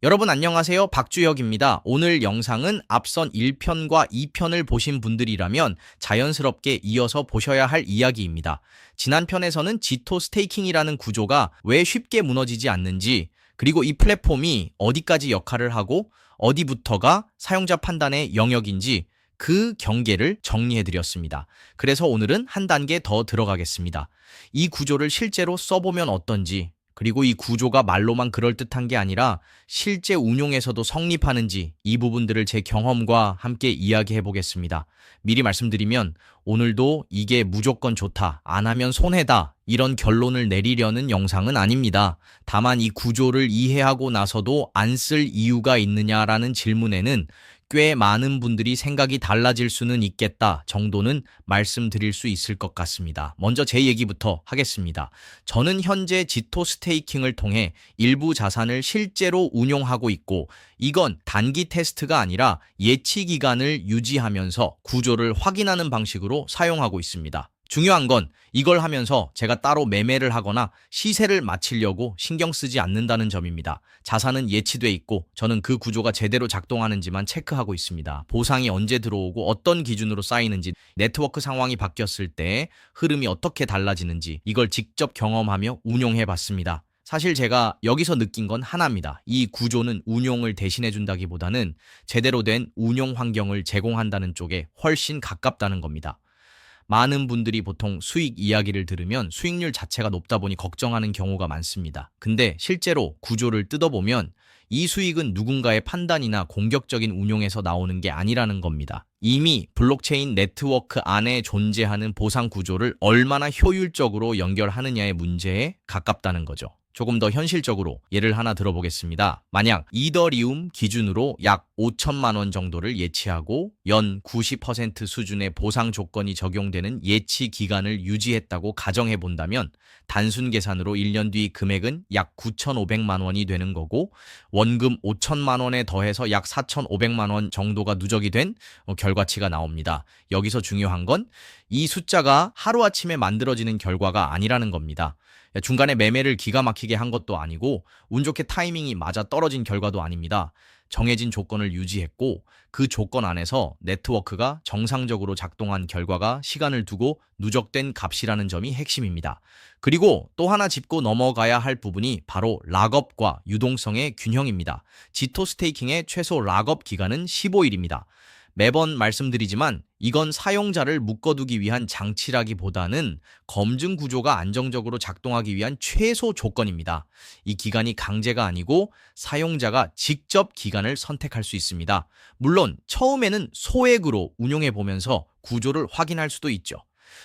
여러분 안녕하세요. 박주혁입니다. 오늘 영상은 앞선 1편과 2편을 보신 분들이라면 자연스럽게 이어서 보셔야 할 이야기입니다. 지난 편에서는 지토 스테이킹이라는 구조가 왜 쉽게 무너지지 않는지, 그리고 이 플랫폼이 어디까지 역할을 하고 어디부터가 사용자 판단의 영역인지 그 경계를 정리해드렸습니다. 그래서 오늘은 한 단계 더 들어가겠습니다. 이 구조를 실제로 써보면 어떤지, 그리고 이 구조가 말로만 그럴듯한 게 아니라 실제 운용에서도 성립하는지 이 부분들을 제 경험과 함께 이야기해 보겠습니다. 미리 말씀드리면 오늘도 이게 무조건 좋다, 안 하면 손해다 이런 결론을 내리려는 영상은 아닙니다. 다만 이 구조를 이해하고 나서도 안 쓸 이유가 있느냐라는 질문에는 꽤 많은 분들이 생각이 달라질 수는 있겠다 정도는 말씀드릴 수 있을 것 같습니다. 먼저 제 얘기부터 하겠습니다. 저는 현재 지토 스테이킹을 통해 일부 자산을 실제로 운용하고 있고, 이건 단기 테스트가 아니라 예치 기간을 유지하면서 구조를 확인하는 방식으로 사용하고 있습니다. 중요한 건 이걸 하면서 제가 따로 매매를 하거나 시세를 맞추려고 신경 쓰지 않는다는 점입니다. 자산은 예치돼 있고 저는 그 구조가 제대로 작동하는지만 체크하고 있습니다. 보상이 언제 들어오고 어떤 기준으로 쌓이는지, 네트워크 상황이 바뀌었을 때 흐름이 어떻게 달라지는지 이걸 직접 경험하며 운용해 봤습니다. 사실 제가 여기서 느낀 건 하나입니다. 이 구조는 운용을 대신해 준다기보다는 제대로 된 운용 환경을 제공한다는 쪽에 훨씬 가깝다는 겁니다. 많은 분들이 보통 수익 이야기를 들으면 수익률 자체가 높다 보니 걱정하는 경우가 많습니다. 근데 실제로 구조를 뜯어보면 이 수익은 누군가의 판단이나 공격적인 운용에서 나오는 게 아니라는 겁니다. 이미 블록체인 네트워크 안에 존재하는 보상 구조를 얼마나 효율적으로 연결하느냐의 문제에 가깝다는 거죠. 조금 더 현실적으로 예를 하나 들어보겠습니다. 만약 이더리움 기준으로 약 5천만 원 정도를 예치하고 연 90% 수준의 보상 조건이 적용되는 예치 기간을 유지했다고 가정해 본다면 단순 계산으로 1년 뒤 금액은 약 9,500만 원이 되는 거고, 원금 5천만 원에 더해서 약 4,500만 원 정도가 누적이 된 결과치가 나옵니다. 여기서 중요한 건 이 숫자가 하루아침에 만들어지는 결과가 아니라는 겁니다. 중간에 매매를 기가 막히게 한 것도 아니고 운 좋게 타이밍이 맞아 떨어진 결과도 아닙니다. 정해진 조건을 유지했고 그 조건 안에서 네트워크가 정상적으로 작동한 결과가 시간을 두고 누적된 값이라는 점이 핵심입니다. 그리고 또 하나 짚고 넘어가야 할 부분이 바로 락업과 유동성의 균형입니다. 지토 스테이킹의 최소 락업 기간은 15일입니다. 매번 말씀드리지만 이건 사용자를 묶어두기 위한 장치라기보다는 검증 구조가 안정적으로 작동하기 위한 최소 조건입니다. 이 기간이 강제가 아니고 사용자가 직접 기간을 선택할 수 있습니다. 물론 처음에는 소액으로 운용해 보면서 구조를 확인할 수도 있죠.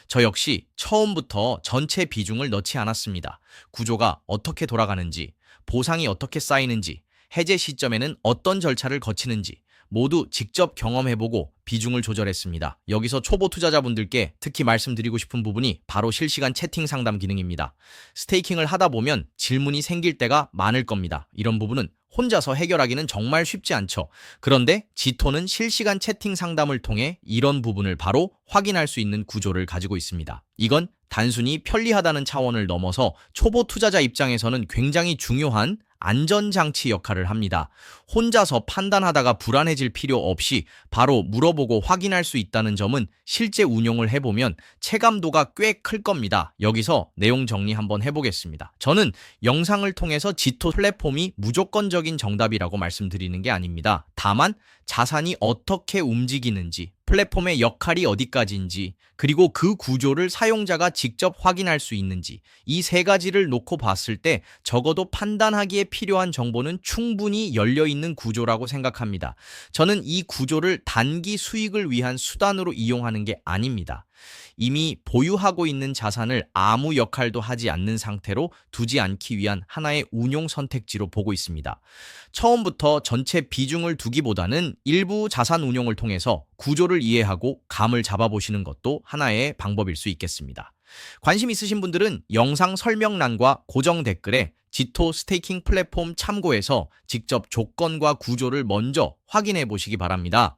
저 역시 처음부터 전체 비중을 넣지 않았습니다. 구조가 어떻게 돌아가는지, 보상이 어떻게 쌓이는지, 해제 시점에는 어떤 절차를 거치는지 모두 직접 경험해보고 비중을 조절했습니다. 여기서 초보 투자자분들께 특히 말씀드리고 싶은 부분이 바로 실시간 채팅 상담 기능입니다. 스테이킹을 하다 보면 질문이 생길 때가 많을 겁니다. 이런 부분은 혼자서 해결하기는 정말 쉽지 않죠. 그런데 지토는 실시간 채팅 상담을 통해 이런 부분을 바로 확인할 수 있는 구조를 가지고 있습니다. 이건 단순히 편리하다는 차원을 넘어서 초보 투자자 입장에서는 굉장히 중요한 안전장치 역할을 합니다. 혼자서 판단하다가 불안해질 필요 없이 바로 물어보고 확인할 수 있다는 점은 실제 운용을 해보면 체감도가 꽤 클 겁니다. 여기서 내용 정리 한번 해보겠습니다. 저는 영상을 통해서 지토 플랫폼이 무조건적인 정답이라고 말씀드리는 게 아닙니다. 다만 자산이 어떻게 움직이는지, 플랫폼의 역할이 어디까지인지, 그리고 그 구조를 사용자가 직접 확인할 수 있는지, 이 세 가지를 놓고 봤을 때 적어도 판단하기에 필요한 정보는 충분히 열려있는 구조라고 생각합니다. 저는 이 구조를 단기 수익을 위한 수단으로 이용하는 게 아닙니다. 이미 보유하고 있는 자산을 아무 역할도 하지 않는 상태로 두지 않기 위한 하나의 운용 선택지로 보고 있습니다. 처음부터 전체 비중을 두기보다는 일부 자산 운용을 통해서 구조를 이해하고 감을 잡아보시는 것도 하나의 방법일 수 있겠습니다. 관심 있으신 분들은 영상 설명란과 고정 댓글에 지토 스테이킹 플랫폼 참고해서 직접 조건과 구조를 먼저 확인해 보시기 바랍니다.